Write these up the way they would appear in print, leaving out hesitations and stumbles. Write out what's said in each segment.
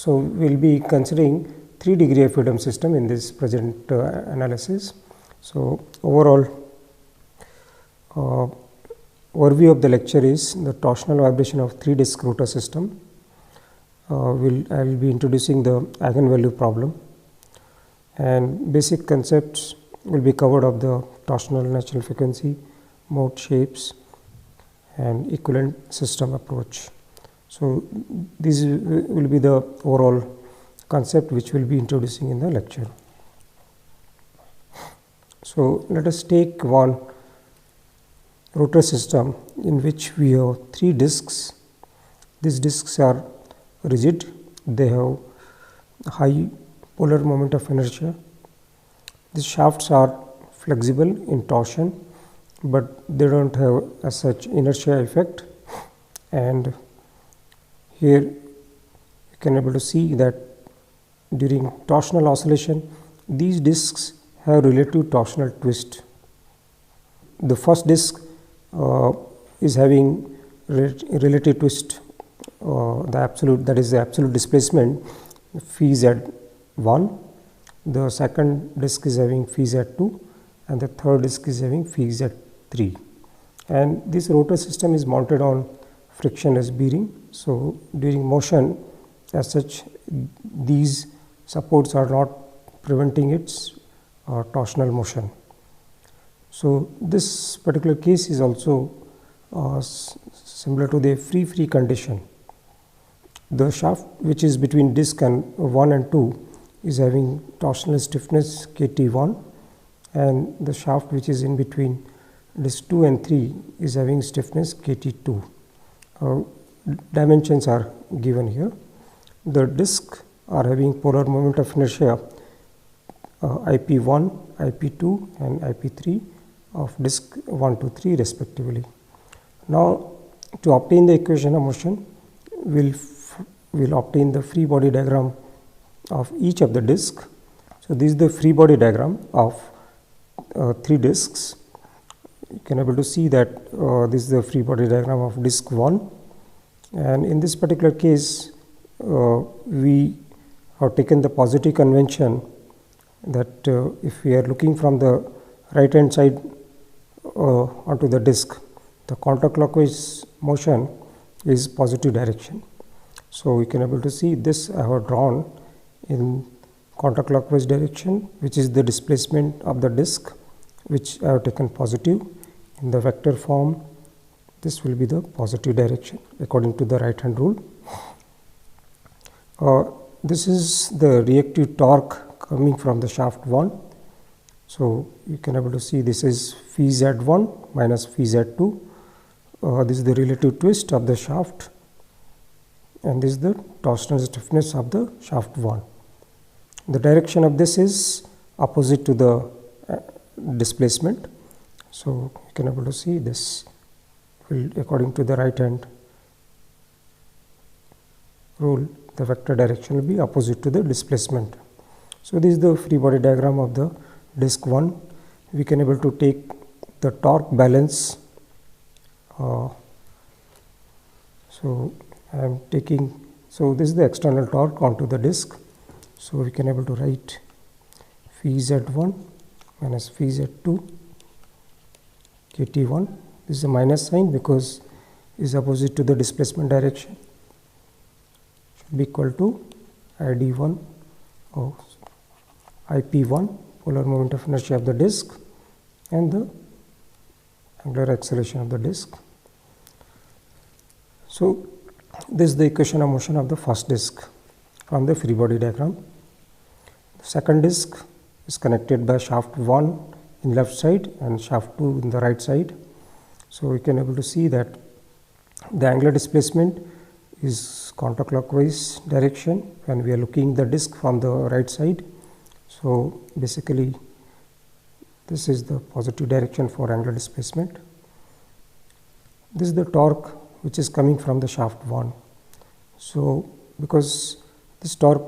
So we will be considering 3 degree of freedom system in this present analysis. So overall overview of the lecture is the torsional vibration of 3 disc rotor system. I will be introducing the eigenvalue problem, and basic concepts will be covered of the torsional natural frequency, mode shapes, and equivalent system approach. So this will be the overall concept which we will be introducing in the lecture. So let us take one rotor system in which we have 3 discs. These discs are rigid, they have high polar moment of inertia. The shafts are flexible in torsion, but they do not have as such inertia effect. And here you can able to see that during torsional oscillation, these discs have relative torsional twist. The first disc is having relative twist, the absolute displacement phi z1. The second disc is having phi z2, and the third disc is having phi z3. And this rotor system is mounted on frictionless bearing. So during motion, as such, these supports are not preventing its torsional motion. So this particular case is also similar to the free condition. The shaft which is between disc and 1 and 2 is having torsional stiffness Kt1, and the shaft which is in between disc 2 and 3 is having stiffness Kt2. Dimensions are given here. The discs are having polar moment of inertia IP1, IP2 and IP3 of disc 1 to 3 respectively. Now to obtain the equation of motion, we will obtain the free body diagram of each of the disc. So this is the free body diagram of 3 discs. You can able to see that this is the free body diagram of disc 1, and in this particular case we have taken the positive convention that if we are looking from the right hand side onto the disc, the counterclockwise motion is positive direction. So we can able to see this I have drawn in counterclockwise direction, which is the displacement of the disc, which I have taken positive in the vector form. This will be the positive direction according to the right hand rule. This is the reactive torque coming from the shaft 1. So you can able to see this is phi z1 minus phi z2. This is the relative twist of the shaft, and this is the torsional stiffness of the shaft 1. The direction of this is opposite to the displacement. So you can able to see this will, according to the right hand rule, the vector direction will be opposite to the displacement. So this is the free body diagram of the disc 1. We can able to take the torque balance. So I am taking, so this is the external torque onto the disc. So we can able to write phi z1 minus phi z2 Kt1. This is a minus sign because it is opposite to the displacement direction. Should be equal to ID1 or IP1, polar moment of inertia of the disc, and the angular acceleration of the disc. So this is the equation of motion of the first disc from the free body diagram. The second disc is connected by shaft 1 in left side and shaft 2 in the right side. So we can able to see that the angular displacement is counterclockwise direction when we are looking the disc from the right side. So basically this is the positive direction for angular displacement. This is the torque which is coming from the shaft 1. So because this torque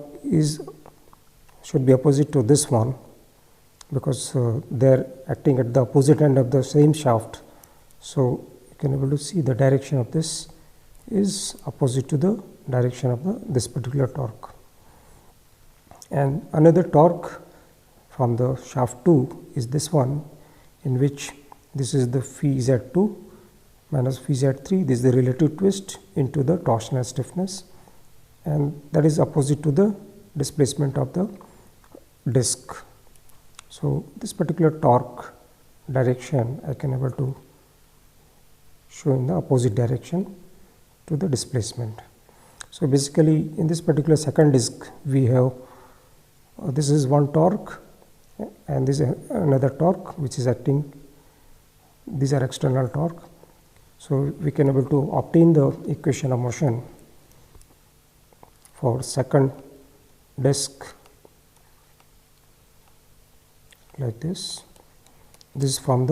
should be opposite to this one, because they are acting at the opposite end of the same shaft. So you can able to see the direction of this is opposite to the direction of this particular torque. And another torque from the shaft 2 is this one, in which this is the phi z2 minus phi z3. This is the relative twist into the torsional stiffness, and that is opposite to the displacement of the disc. So this particular torque direction I can able to show in the opposite direction to the displacement. So basically in this particular second disc we have this is one torque and this is another torque which is acting. These are external torque. So we can able to obtain the equation of motion for second disc like this. This is from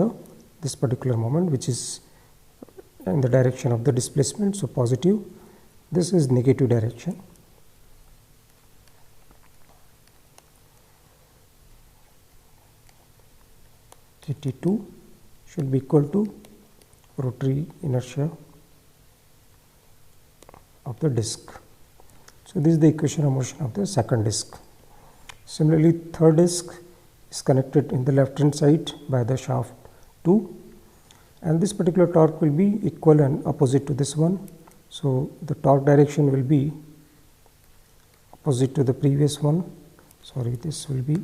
this particular moment, which is in the direction of the displacement, so positive. This is negative direction. Kt2 should be equal to rotary inertia of the disc. So this is the equation of motion of the second disc. Similarly, third disc is connected in the left hand side by the shaft 2, and this particular torque will be equal and opposite to this one. So the torque direction will be opposite to the previous one. Sorry, this will be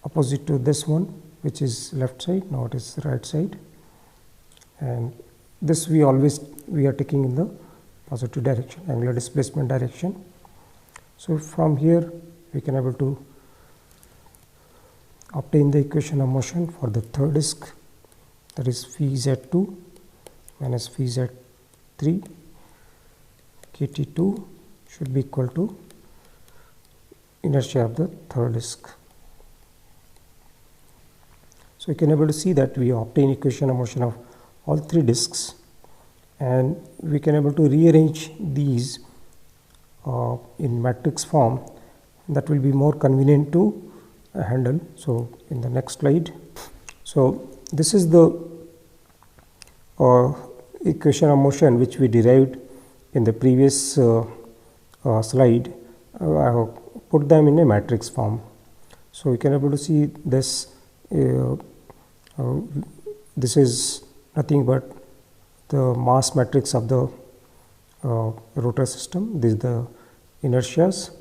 opposite to this one, which is left side. Now it is right side, and this we are taking in the positive direction, angular displacement direction. So from here we can able to obtain the equation of motion for the third disc, that is phi z2 minus phi z3. Kt2 should be equal to inertia of the third disc. So you can able to see that we obtain equation of motion of all three discs, and we can able to rearrange these in matrix form. That will be more convenient to handle. So in the next slide, so this is the equation of motion which we derived in the previous slide. I have put them in a matrix form. So you can able to see this. This is nothing but the mass matrix of the rotor system. This is the inertias,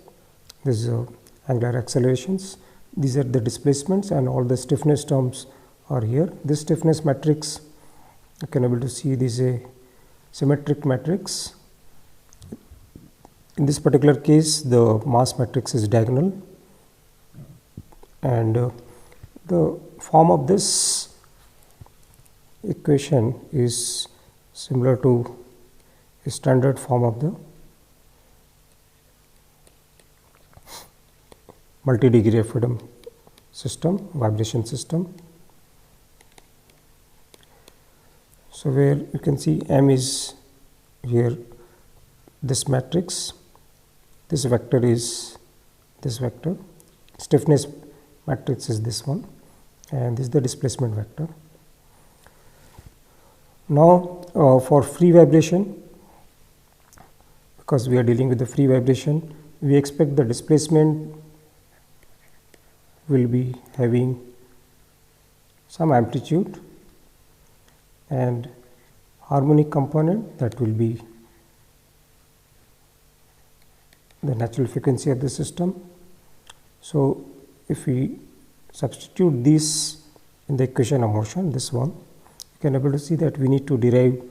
this is angular accelerations, these are the displacements, and all the stiffness terms are here. This stiffness matrix, you can able to see this is a symmetric matrix. In this particular case the mass matrix is diagonal, and the form of this equation is similar to a standard form of the multi-degree of freedom system, vibration system. So where you can see M is here this matrix, this vector is this vector, stiffness matrix is this one, and this is the displacement vector. Now for free vibration, because we are dealing with the free vibration, we expect the displacement will be having some amplitude, and harmonic component, that will be the natural frequency of the system. So if we substitute this in the equation of motion, this one, you can able to see that we need to derive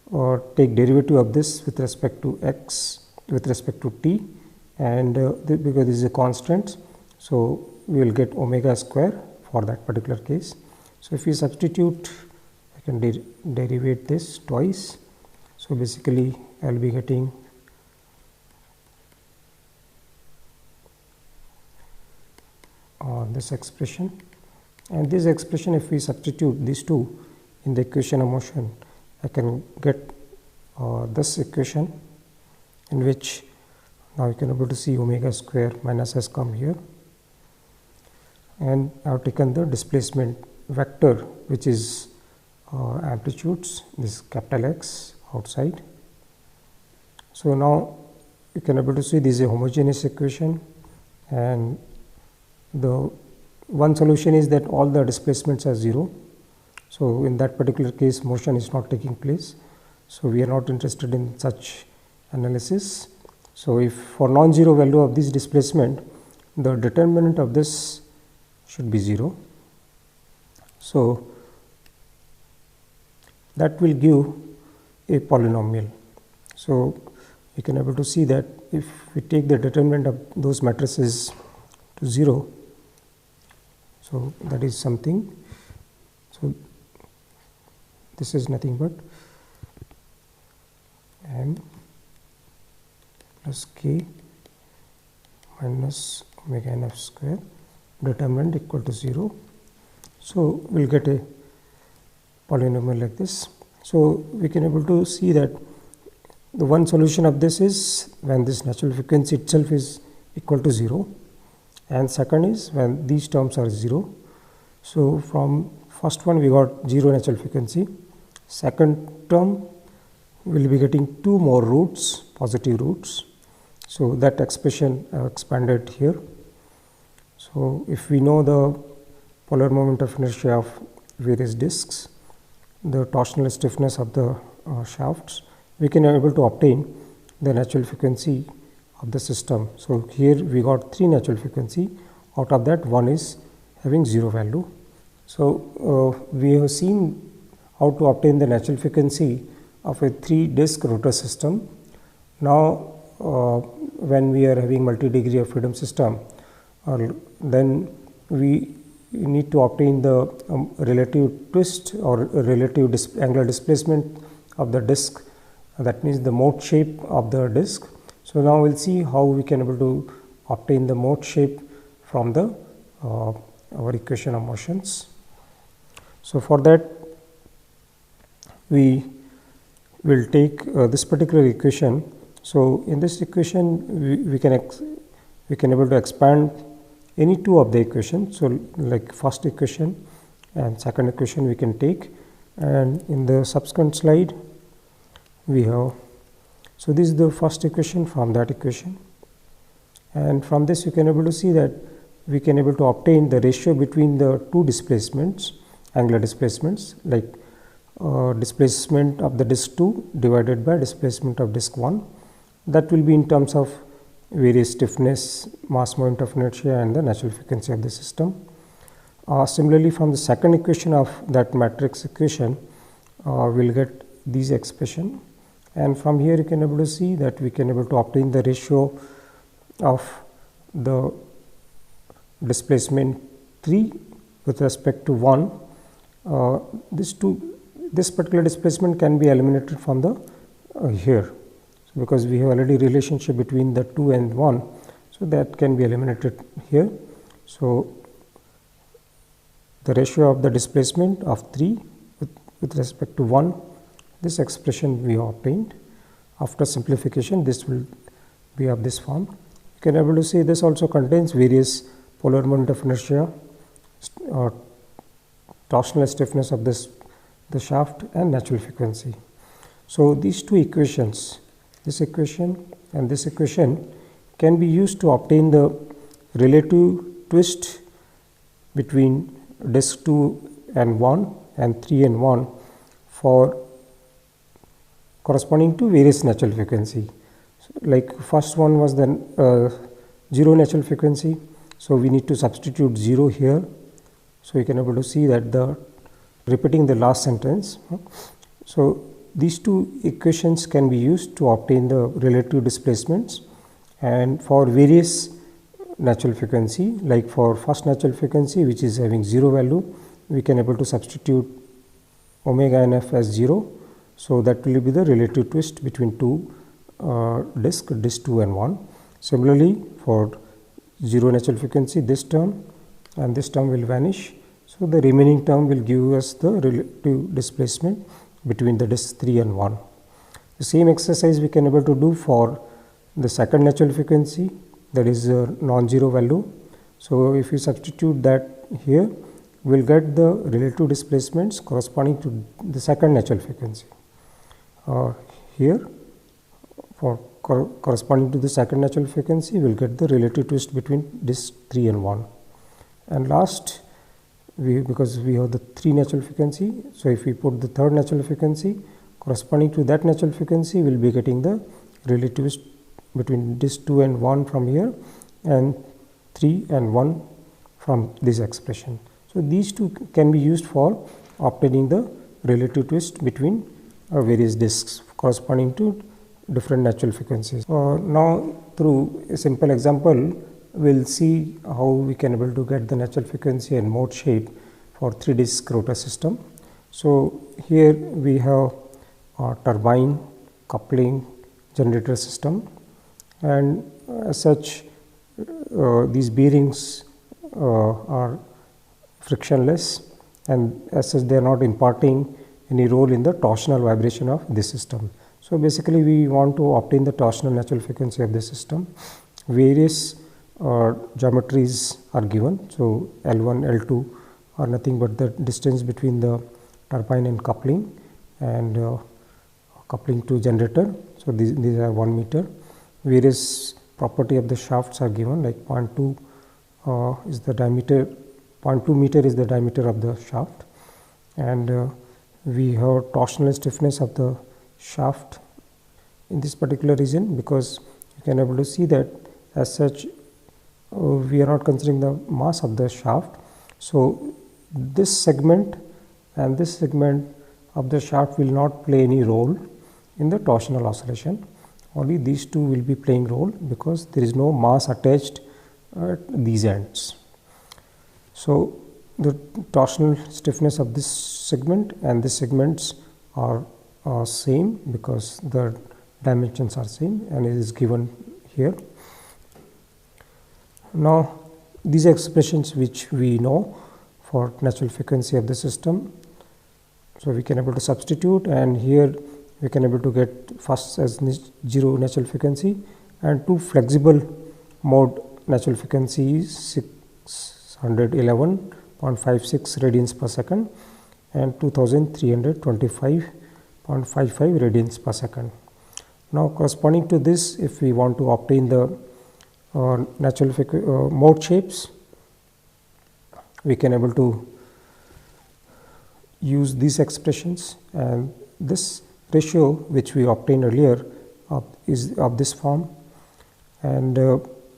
or take derivative of this with respect to x, with respect to t, and because this is a constant, so we will get omega square for that particular case. So if we substitute, I can derivate this twice. So basically I will be getting this expression, and this expression, if we substitute these two in the equation of motion, I can get this equation, in which now you can able to see omega square minus has come here, and I have taken the displacement vector, which is amplitudes, this capital X outside. So now you can able to see this is a homogeneous equation, and the one solution is that all the displacements are 0. So in that particular case motion is not taking place, so we are not interested in such analysis. So if for non-zero value of this displacement, the determinant of this should be 0. So that will give a polynomial. So you can able to see that if we take the determinant of those matrices to 0, so that is something. So this is nothing but m plus k minus omega n f square, determinant equal to 0. So we will get a polynomial like this. So we can able to see that the one solution of this is when this natural frequency itself is equal to 0, and second is when these terms are 0. So from first one we got 0 natural frequency, second term we will be getting 2 more roots, positive roots. So that expression I have expanded here. So if we know the polar moment of inertia of various disks, the torsional stiffness of the shafts, we can able to obtain the natural frequency of the system. So here we got 3 natural frequency, out of that one is having 0 value. So we have seen how to obtain the natural frequency of a 3 disk rotor system. Now when we are having multi-degree of freedom system, then we need to obtain the relative twist or relative angular displacement of the disk, that means the mode shape of the disk. So now we will see how we can able to obtain the mode shape from the our equation of motions. So for that we will take this particular equation. So in this equation we can able to expand any two of the equations. So like first equation and second equation we can take, and in the subsequent slide we have, so this is the first equation from that equation, and from this you can able to see that we can able to obtain the ratio between the two displacements, angular displacements, like displacement of the disk 2 divided by displacement of disk 1, that will be in terms of various stiffness, mass moment of inertia and the natural frequency of the system. Similarly, from the second equation of that matrix equation we will get these expression, and from here you can able to see that we can able to obtain the ratio of the displacement 3 with respect to 1. This particular displacement can be eliminated from the here, because we have already relationship between the 2 and 1, so that can be eliminated here. So the ratio of the displacement of 3 with respect to 1, this expression we have obtained. After simplification, this will be of this form. You can able to see this also contains various polar moment of inertia, torsional stiffness of the shaft and natural frequency. So these two equations, this equation and this equation, can be used to obtain the relative twist between disk 2 and 1 and 3 and 1 for corresponding to various natural frequency. So like first one was the 0 natural frequency, so we need to substitute 0 here. So you can able to see that the repeating the last sentence. So these two equations can be used to obtain the relative displacements, and for various natural frequency, like for first natural frequency which is having 0 value, we can able to substitute omega nf as 0. So that will be the relative twist between two disk 2 and 1. Similarly, for 0 natural frequency, this term and this term will vanish. So the remaining term will give us the relative displacement between the disk 3 and 1. The same exercise we can able to do for the second natural frequency, that is a non-zero value. So if you substitute that here, we will get the relative displacements corresponding to the second natural frequency. Here for corresponding to the second natural frequency, we will get the relative twist between disk 3 and 1. And last, because we have the 3 natural frequency, so if we put the third natural frequency corresponding to that natural frequency, we will be getting the relative twist between disk 2 and 1 from here, and 3 and 1 from this expression. So these two can be used for obtaining the relative twist between various disks corresponding to different natural frequencies. Now through a simple example, we will see how we can able to get the natural frequency and mode shape for 3 disk rotor system. So here we have turbine, coupling, generator system, and as such these bearings are frictionless, and as such they are not imparting any role in the torsional vibration of this system. So basically we want to obtain the torsional natural frequency of the system. Various geometries are given. So L1, L2 are nothing but the distance between the turbine and coupling, and coupling to generator. So these are 1 meter. Various property of the shafts are given, like 0.2 is the diameter, 0.2 meter is the diameter of the shaft, and we have torsional stiffness of the shaft in this particular region, because you can able to see that as such we are not considering the mass of the shaft. So this segment and this segment of the shaft will not play any role in the torsional oscillation. Only these two will be playing role, because there is no mass attached at these ends. So the torsional stiffness of this segment and this segments are same, because the dimensions are same, and it is given here. Now these expressions which we know for natural frequency of the system, so we can able to substitute, and here we can able to get first as 0 natural frequency and 2 flexible mode natural frequencies, 611.56 radians per second and 2325.55 radians per second. Now corresponding to this, if we want to obtain the natural mode shapes, we can able to use these expressions, and this ratio which we obtained earlier is of this form. And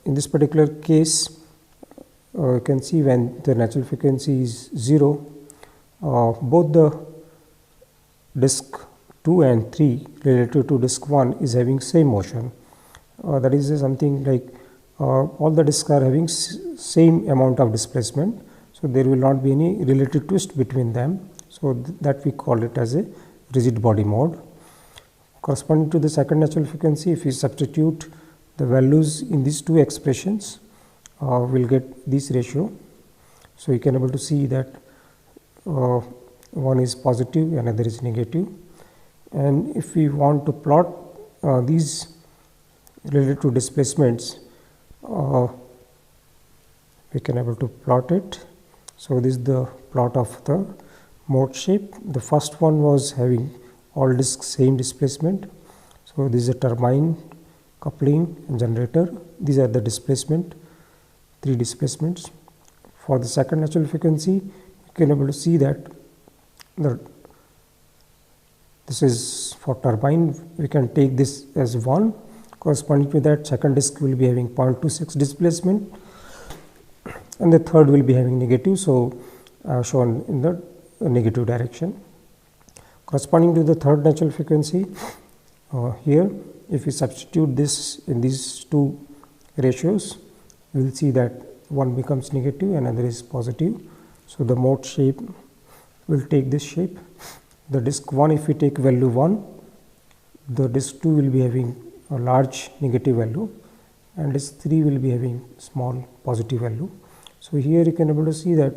in this particular case, you can see when the natural frequency is 0, both the disk 2 and 3 relative to disk 1 is having same motion. That is something like all the disks are having same amount of displacement, so there will not be any relative twist between them. So that we call it as a rigid body mode. Corresponding to the second natural frequency, if we substitute the values in these two expressions, we will get this ratio. So you can able to see that one is positive, another is negative. And if we want to plot these related to displacements, we can able to plot it. So this is the plot of the mode shape. The first one was having all disks same displacement. So this is a turbine, coupling, and generator. These are the displacement, 3 displacements. For the second natural frequency, you can able to see that this is for turbine. We can take this as 1. Corresponding to that, second disk will be having 0.26 displacement, and the third will be having negative. So shown in the negative direction. Corresponding to the third natural frequency, here if we substitute this in these two ratios, we will see that one becomes negative and another is positive. So the mode shape will take this shape. The disk 1, if we take value 1, the disk 2 will be having a large negative value, and disk 3 will be having small positive value. So here you can able to see that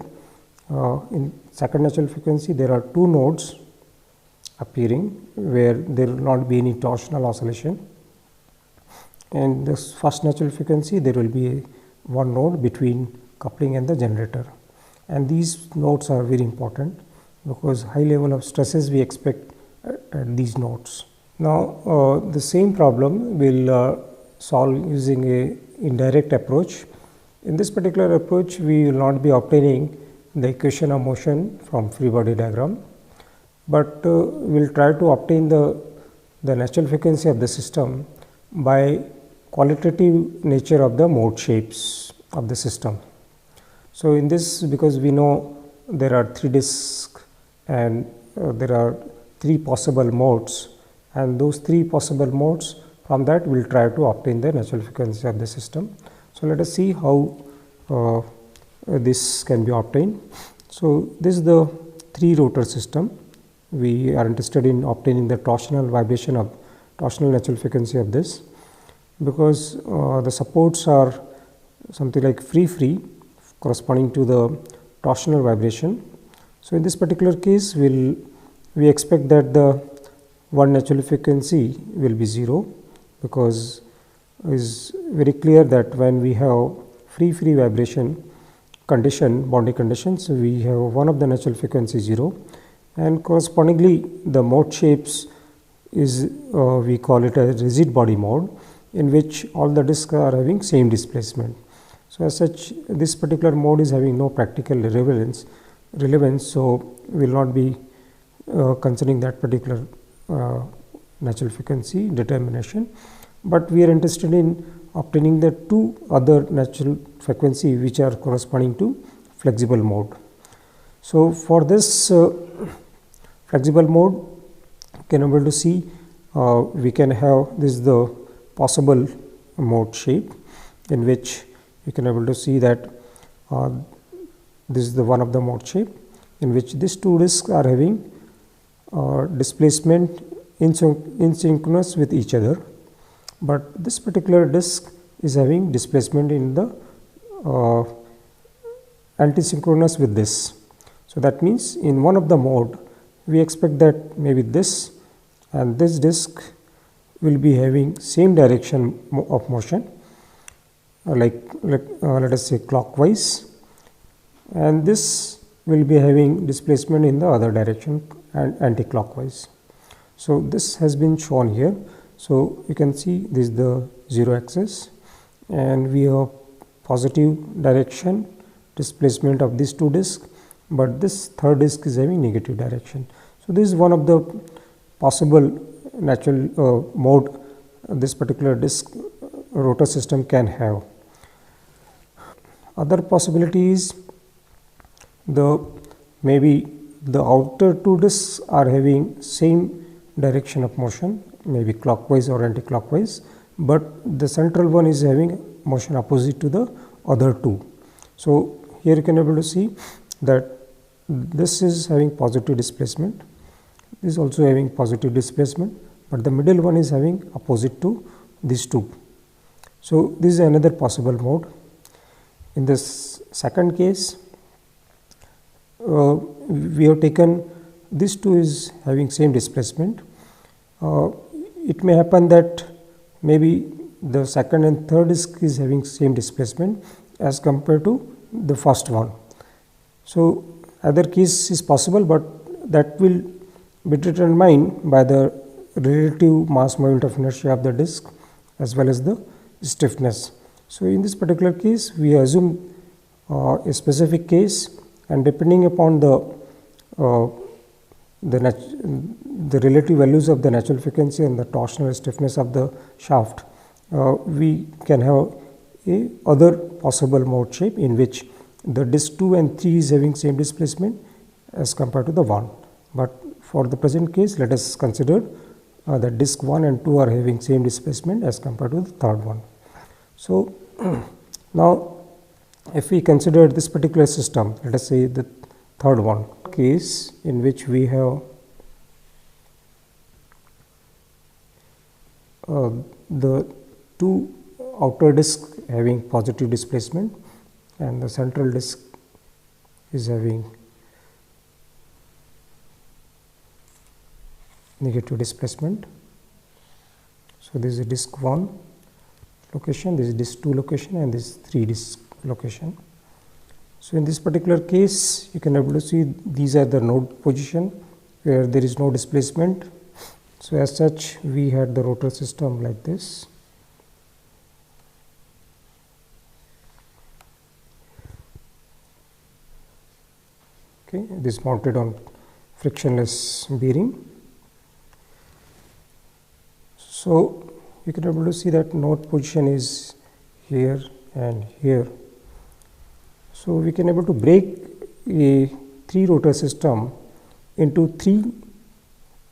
in second natural frequency there are 2 nodes appearing where there will not be any torsional oscillation. In this first natural frequency there will be one node between coupling and the generator, and these nodes are very important because high level of stresses we expect at these nodes. Now the same problem will solve using a indirect approach. In this particular approach, we will not be obtaining the equation of motion from free body diagram, but we will try to obtain the natural frequency of the system by qualitative nature of the mode shapes of the system. So, in this, because we know there are 3 disks and there are 3 possible modes, and those 3 possible modes, from that we will try to obtain the natural frequency of the system. So, let us see how this can be obtained. So, this is the 3 rotor system. We are interested in obtaining the torsional vibration of torsional natural frequency of this, because the supports are something like free corresponding to the torsional vibration. So, in this particular case, we expect that the one natural frequency will be 0, because it is very clear that when we have free vibration condition, boundary conditions, we have one of the natural frequency 0, and correspondingly the mode shapes is we call it a rigid body mode, in which all the disks are having same displacement. So, as such, this particular mode is having no practical relevance, so we will not be considering that particular natural frequency determination, but we are interested in obtaining the 2 other natural frequency which are corresponding to flexible mode. So, for this flexible mode, you can able to see we can have this is the possible mode shape, in which you can able to see that this is the one of the mode shape, in which these 2 disks are having displacement in synchronous with each other, but this particular disk is having displacement in the anti-synchronous with this. So, that means in one of the mode we expect that maybe this and this disk will be having same direction of motion, let us say clockwise, and this will be having displacement in the other direction and anti-clockwise. So, this has been shown here. So, you can see this is the 0 axis, and we have positive direction displacement of these 2 disks, but this third disk is having negative direction. So, this is one of the possible natural mode this particular disk rotor system can have. Other possibilities, maybe the outer 2 disks are having same direction of motion, maybe clockwise or anti-clockwise, but the central one is having motion opposite to the other 2. So, here you can able to see that this is having positive displacement, this is also having positive displacement, but the middle one is having opposite to these 2. So, this is another possible mode. In this second case, we have taken this 2 is having same displacement. It may happen that maybe the second and third disk is having same displacement as compared to the first one. So, other case is possible, but that will be determined by the relative mass moment of inertia of the disk as well as the stiffness. So, in this particular case, we assume a specific case, and depending upon the relative values of the natural frequency and the torsional stiffness of the shaft, we can have a other possible mode shape in which the disk 2 and 3 is having same displacement as compared to the 1. But for the present case, let us consider that disk 1 and 2 are having same displacement as compared to the third one. So, now if we consider this particular system, let us say the third one case in which we have the 2 outer disks having positive displacement and the central disk is having negative displacement. So, this is disk 1 location, this is disk 2 location, and this is 3 disk location. So, in this particular case, you can able to see these are the node position where there is no displacement, So as such, we had the rotor system like this. Okay, this mounted on frictionless bearing. So you can able to see that node position is here and here. So we can able to break a 3 rotor system into 3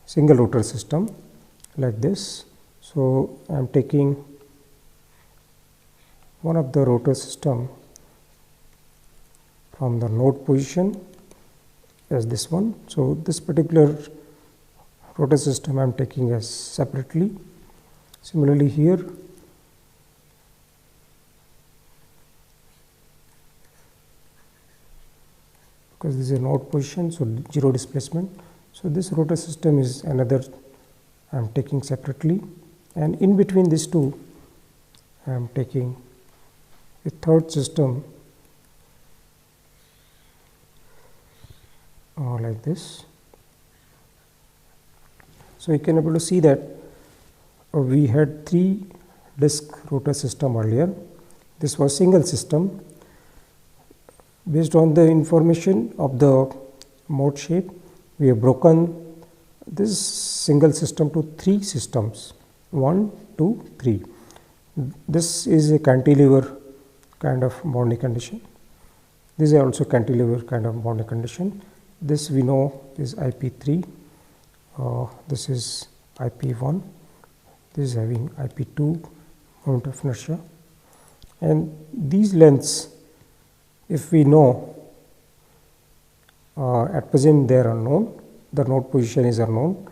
single rotor system like this. So I am taking one of the rotor system from the node position as this one. So this particular rotor system I am taking as separately. Similarly here, because this is a node position, so 0 displacement. So this rotor system is another I am taking separately, and in between these two I am taking a third system like this. So you can able to see that we had 3 disc rotor system earlier. This was single system. Based on the information of the mode shape, we have broken this single system to 3 systems, 1, 2, 3. This is a cantilever kind of boundary condition. This is also cantilever kind of boundary condition. This we know is IP3, this is IP1, this is having IP2 moment of inertia, and these lengths, if we know at present they are unknown, the node position is unknown.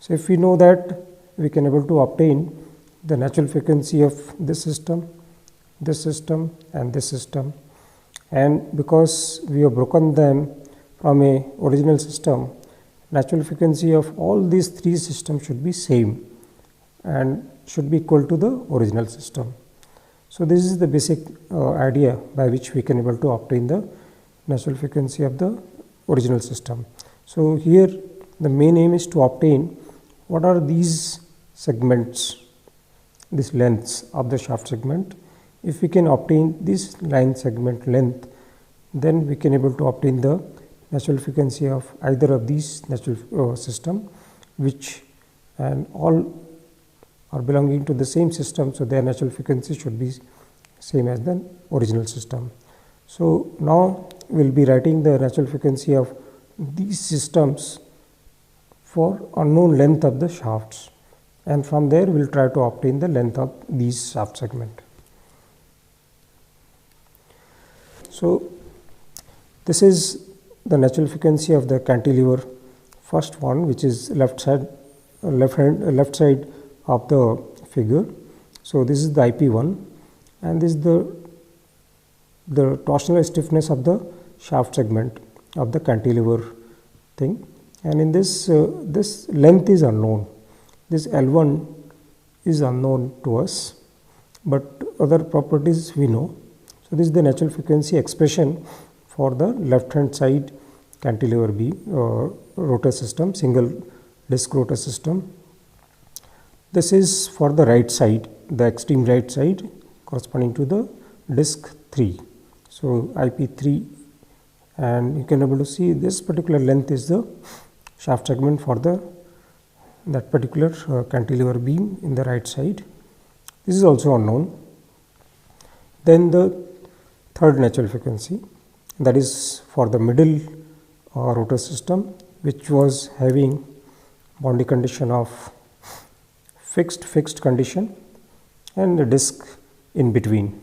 So if we know that, we can able to obtain the natural frequency of this system and this system, and because we have broken them from a original system, natural frequency of all these 3 systems should be same and should be equal to the original system. So this is the basic idea by which we can able to obtain the natural frequency of the original system. So here the main aim is to obtain what are these segments, this lengths of the shaft segment. If we can obtain this line segment length, then we can able to obtain the natural frequency of either of these natural system, which and all are belonging to the same system, so their natural frequency should be same as the original system. So now we will be writing the natural frequency of these systems for unknown length of the shafts, and from there we will try to obtain the length of these shaft segment. So this is the natural frequency of the cantilever first one, which is left side of the figure. So this is the IP1, and this is the torsional stiffness of the shaft segment of the cantilever thing, and in this this length is unknown. This L1 is unknown to us, but other properties we know. So this is the natural frequency expression for the left hand side cantilever beam rotor system, single disc rotor system. This is for the right side, the extreme right side corresponding to the disc 3. So IP3, and you can able to see this particular length is the shaft segment for that particular cantilever beam in the right side. This is also unknown. Then the third natural frequency, that is for the middle rotor system, which was having boundary condition of fixed condition and the disc in between,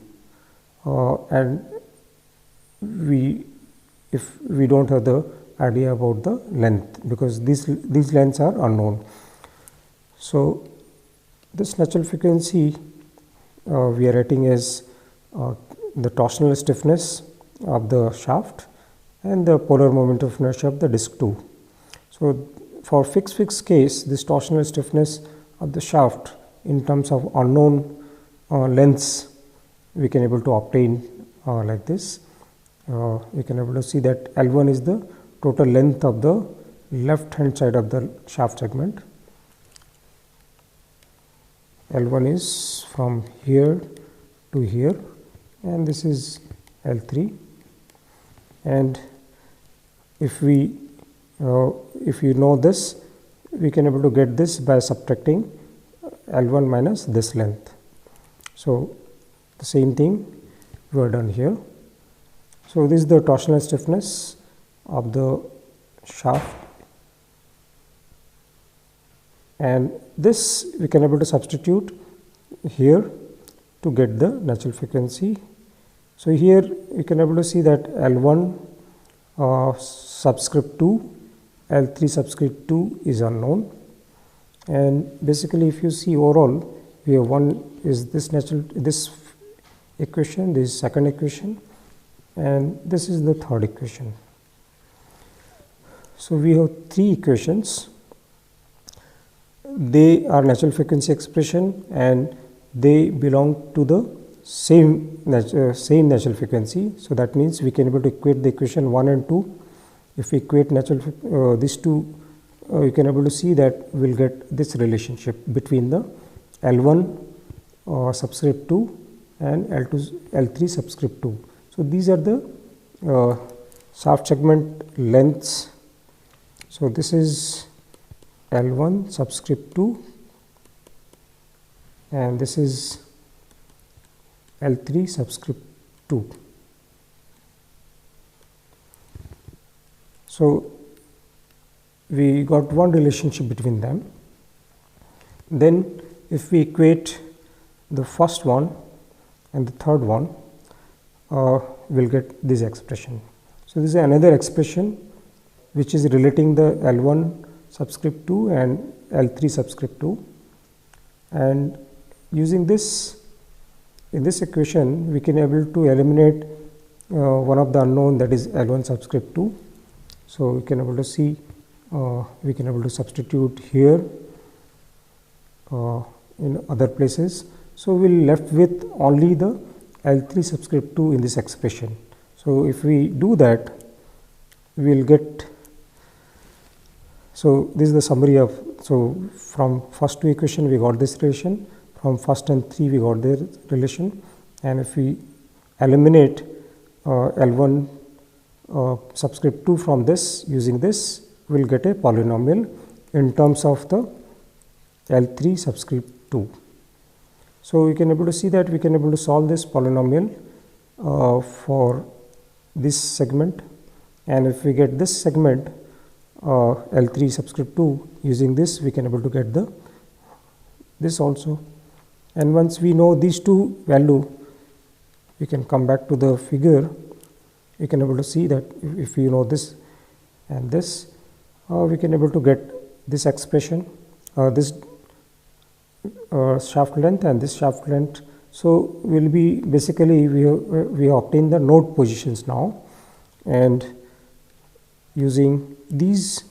and if we don't have the idea about the length, because these lengths are unknown. So this natural frequency we are writing as the torsional stiffness of the shaft and the polar moment of inertia of the disc 2. So for fixed case, this torsional stiffness of the shaft in terms of unknown lengths we can able to obtain like this. We can able to see that L1 is the total length of the left hand side of the shaft segment, L1 is from here to here, and this is L3. And if you know this, we can able to get this by subtracting L1 minus this length. So the same thing we are done here. So this is the torsional stiffness of the shaft, and this we can able to substitute here to get the natural frequency. So here you can able to see that L1 subscript 2, L3 subscript 2 is unknown, and basically if you see overall, we have one is this equation, this second equation, and this is the third equation. So we have three equations. They are natural frequency expression and they belong to the same natural frequency. So that means we can able to equate the equation 1 and 2. If we equate these two, you can able to see that we will get this relationship between the L1 subscript 2 and L3 subscript 2. So these are the shaft segment lengths. So this is L1 subscript 2 and this is L3 subscript 2. So we got one relationship between them. Then if we equate the first one and the third one, we will get this expression. So this is another expression which is relating the L1 subscript 2 and L3 subscript 2, and using this, in this equation we can able to eliminate one of the unknown, that is L1 subscript 2. So we can able to see, we can able to substitute here in other places. So we will left with only the L3 subscript 2 in this expression. So if we do that, we will get, so this is the summary of, so from first two equation we got this relation, from first and 3 we got their relation, and if we eliminate L1 subscript 2 from this, using this we will get a polynomial in terms of the L3 subscript 2. So we can able to see that we can able to solve this polynomial for this segment, and if we get this segment L3 subscript 2, using this we can able to get this also. And once we know these two value, we can come back to the figure. We can able to see that if we know this and this, we can able to get this expression, this shaft length and this shaft length. So will be basically we obtain the node positions now, and using these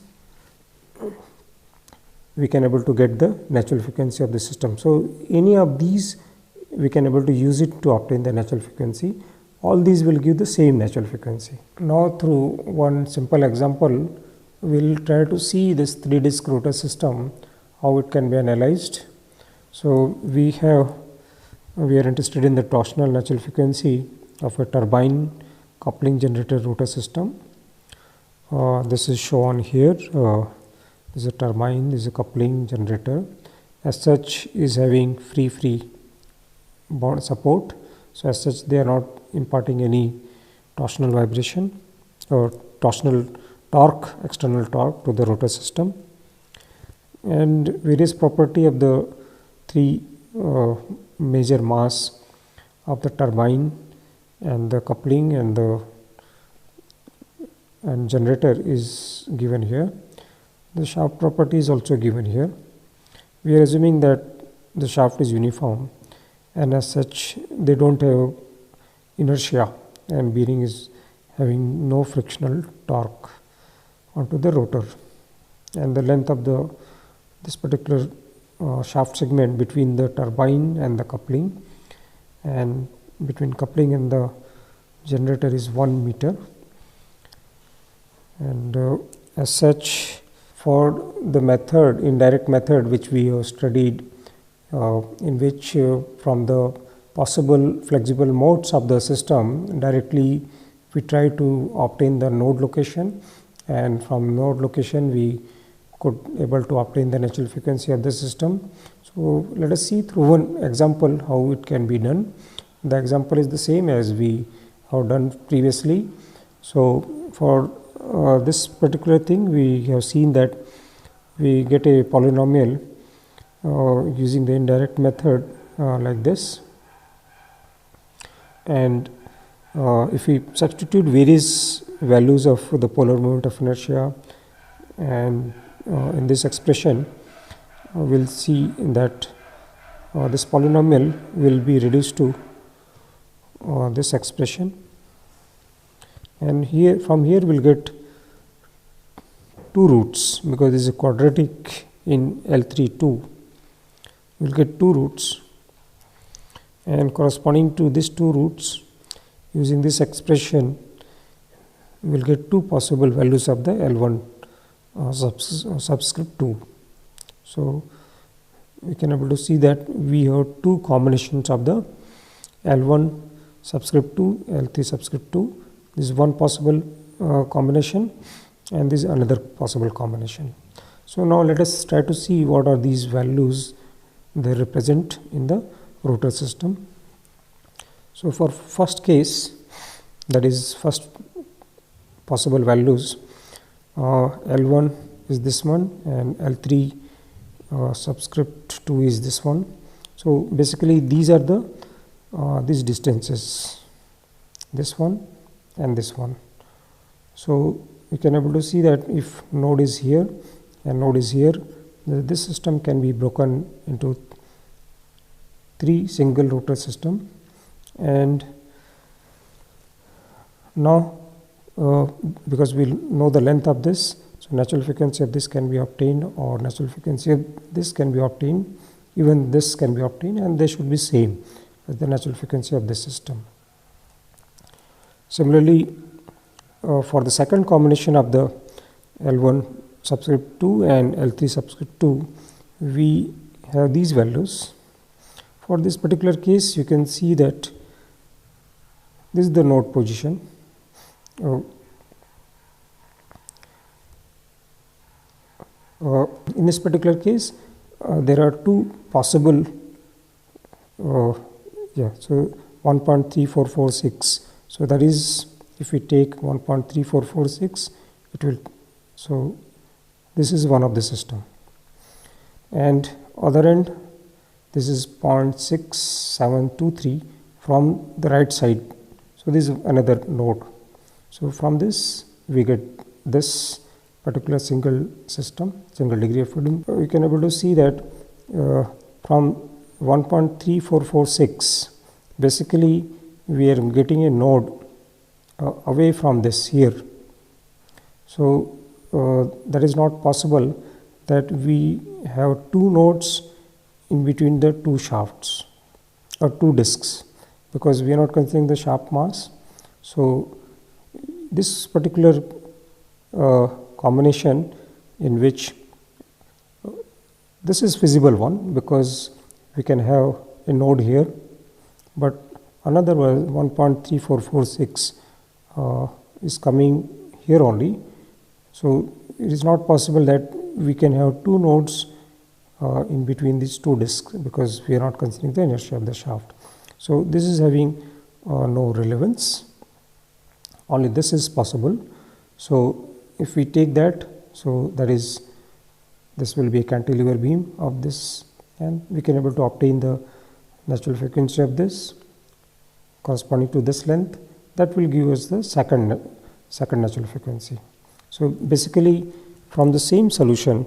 we can able to get the natural frequency of the system. So any of these we can able to use it to obtain the natural frequency. All these will give the same natural frequency. Now through one simple example, we will try to see this 3-disc rotor system, how it can be analyzed. So we are interested in the torsional natural frequency of a turbine coupling generator rotor system. This is shown here. This is a turbine, this is a coupling generator. As such is having free bond support. So as such they are not imparting any torsional vibration or torsional torque, external torque to the rotor system. And various property of the three major mass of the turbine and the coupling and the generator is given here. The shaft property is also given here. We are assuming that the shaft is uniform, and as such they don't have inertia, and bearing is having no frictional torque onto the rotor, and the length of this particular shaft segment between the turbine and the coupling, and between coupling and the generator is 1 meter. And as such, for the method, indirect method which we have studied in which from the possible flexible modes of the system directly we try to obtain the node location, and from node location we could able to obtain the natural frequency of the system. So let us see through one example how it can be done. The example is the same as we have done previously. So for this particular thing, we have seen that we get a polynomial using the indirect method like this, and if we substitute various values of the polar moment of inertia and in this expression, we will see that this polynomial will be reduced to this expression, and here from here we will get two roots, because this is a quadratic in L3 2. We will get two roots, and corresponding to these two roots, using this expression we will get two possible values of the L1 subscript 2. So we can able to see that we have two combinations of the L1 subscript 2, L3 subscript 2. This is one possible combination, and this is another possible combination. So now let us try to see what are these values they represent in the rotor system. So for first case, that is first possible values, L1 is this one and L3 subscript 2 is this one. So basically these are the these distances, this one and this one. So we can able to see that if node is here and node is here, this system can be broken into three single rotor system. And now because we know the length of this, so natural frequency of this can be obtained, or natural frequency of this can be obtained, even this can be obtained, and they should be same as the natural frequency of this system. Similarly, for the second combination of the L1 subscript 2 and L3 subscript 2, we have these values. For this particular case, you can see that this is the node position. In this particular case, there are two possible, so 1.3446. So that is, if we take 1.3446, it will, so this is one of the system. And other end, this is 0.6723 from the right side. So this is another node. So from this we get this particular single system, single degree of freedom. We can able to see that from 1.3446, basically we are getting a node away from this here. So that is not possible that we have two nodes in between the two shafts or two discs, because we are not considering the shaft mass. So this particular combination in which this is feasible one, because we can have a node here, but another one 1.3446 is coming here only. So it is not possible that we can have two nodes in between these two discs, because we are not considering the inertia of the shaft. So this is having no relevance, only this is possible. So if we take that, so that is, this will be a cantilever beam of this, and we can able to obtain the natural frequency of this corresponding to this length. That will give us the second natural frequency. So basically from the same solution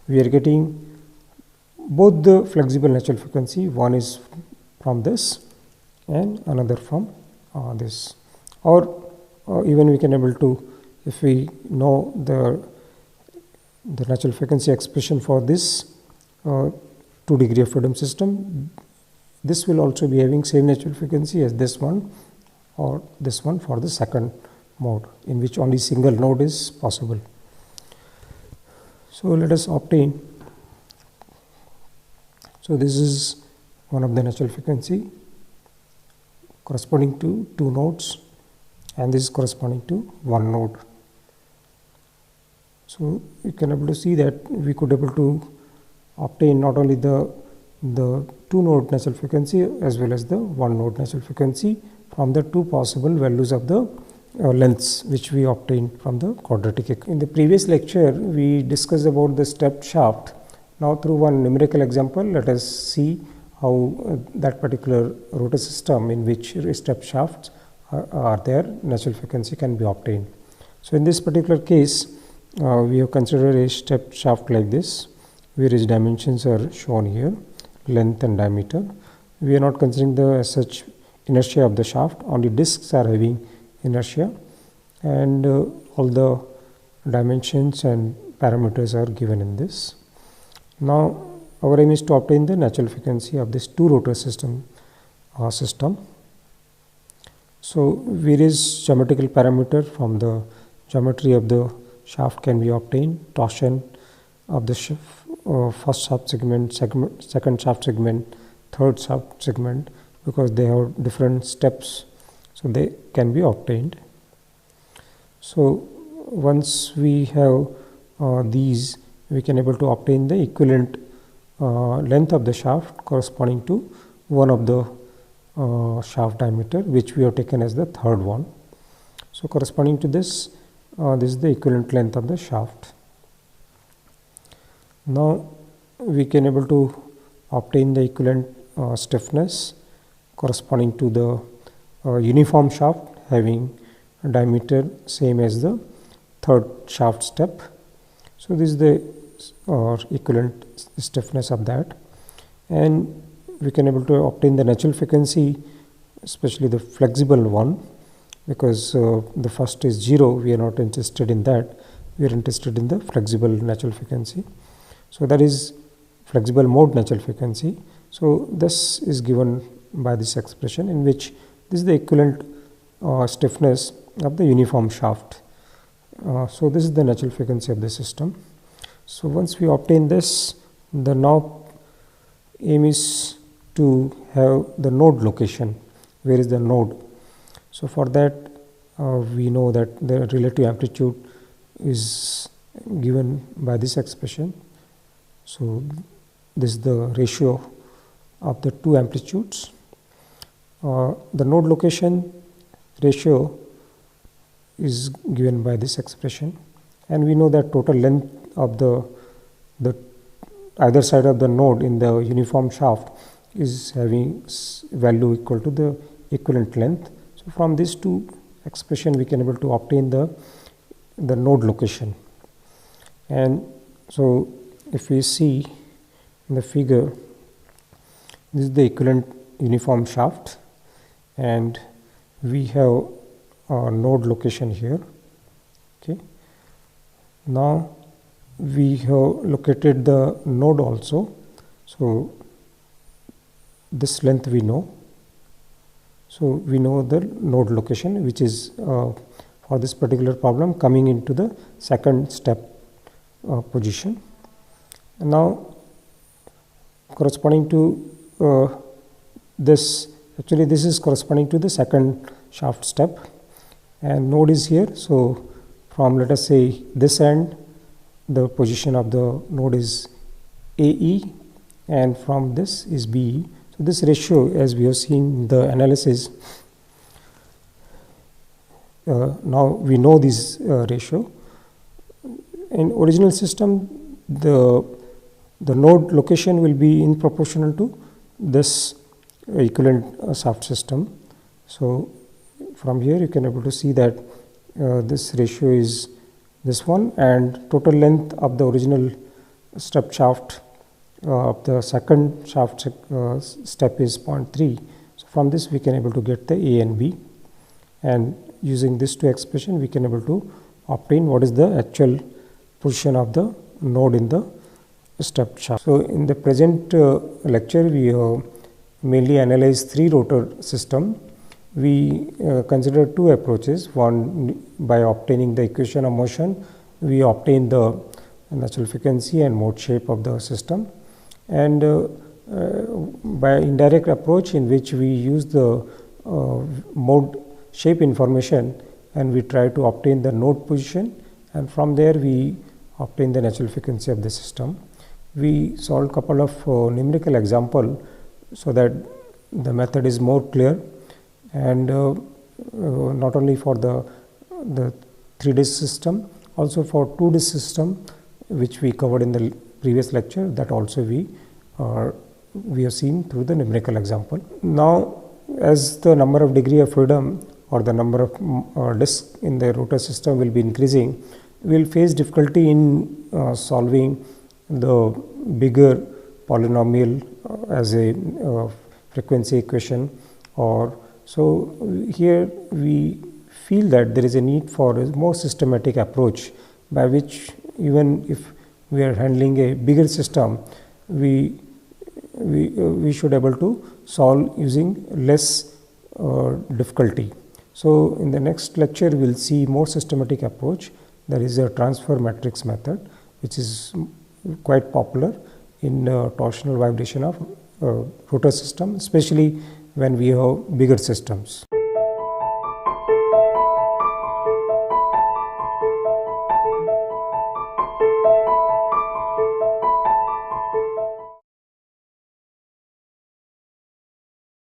we are getting both the flexible natural frequency, one is from this and another from this, or even we can able to, if we know the natural frequency expression for this 2 degree of freedom system, this will also be having same natural frequency as this one or this one for the second mode, in which only single node is possible. So let us obtain. So this is one of the natural frequency corresponding to 2 nodes, and this is corresponding to 1 node. So you can able to see that we could able to obtain not only the 2 node natural frequency as well as the 1 node natural frequency from the 2 possible values of the lengths which we obtained from the quadratic equation. In the previous lecture we discussed about the stepped shaft. Now through one numerical example, let us see how that particular rotor system in which stepped shafts are there, natural frequency can be obtained. So in this particular case we have considered a stepped shaft like this, where its dimensions are shown here, length and diameter. We are not considering the as such inertia of the shaft, only discs are having inertia, and all the dimensions and parameters are given in this. Now our aim is to obtain the natural frequency of this 2 rotor system. So various geometrical parameter from the geometry of the shaft can be obtained. Torsion of the first shaft segment, second shaft segment, third shaft segment, because they have different steps, so they can be obtained. So once we have these, we can able to obtain the equivalent length of the shaft corresponding to one of the shaft diameter, which we have taken as the third one. So corresponding to this, this is the equivalent length of the shaft. Now we can able to obtain the equivalent stiffness corresponding to the uniform shaft having a diameter same as the third shaft step. So this is the equivalent stiffness of that, and we can able to obtain the natural frequency, especially the flexible one, because the first is 0, we are not interested in that, we are interested in the flexible natural frequency. So that is flexible mode natural frequency. So this is given by this expression, in which this is the equivalent stiffness of the uniform shaft. So this is the natural frequency of the system. So once we obtain this, the now aim is to have the node location. Where is the node? So for that we know that the relative amplitude is given by this expression. So this is the ratio of the 2 amplitudes. The node location ratio is given by this expression, and we know that total length of the either side of the node in the uniform shaft is having value equal to the equivalent length. So from these 2 expression we can able to obtain the node location. And so if we see in the figure, this is the equivalent uniform shaft, and we have a node location here. Okay. Now we have located the node also. So this length we know. So we know the node location, which is for this particular problem coming into the second step position. And now corresponding to this, actually this is corresponding to the second shaft step, and node is here. So from, let us say, this end, the position of the node is AE, and from this is BE. So this ratio, as we have seen in the analysis, now we know this ratio. In original system, the node location will be in proportional to this equivalent shaft system. So from here you can able to see that this ratio is this one, and total length of the original step shaft of the second shaft step is 0.3. So from this we can able to get the A and B, and using this 2 expression we can able to obtain what is the actual position of the node in the step shaft. So in the present lecture we mainly analyze 3 rotor system. We consider 2 approaches. One, by obtaining the equation of motion, we obtain the natural frequency and mode shape of the system, and by indirect approach in which we use the mode shape information and we try to obtain the node position, and from there we obtain the natural frequency of the system. We solved couple of numerical example so that the method is more clear, and not only for the 3-disk system, also for 2-disk system which we covered in the previous lecture, that also we have seen through the numerical example. Now, as the number of degree of freedom or the number of disks in the rotor system will be increasing, we will face difficulty in solving the bigger polynomial as a frequency equation, or so here we feel that there is a need for a more systematic approach by which even if we are handling a bigger system, we should able to solve using less difficulty. So in the next lecture we will see more systematic approach. There is a transfer matrix method which is quite popular in torsional vibration of rotor system, especially when we have bigger systems.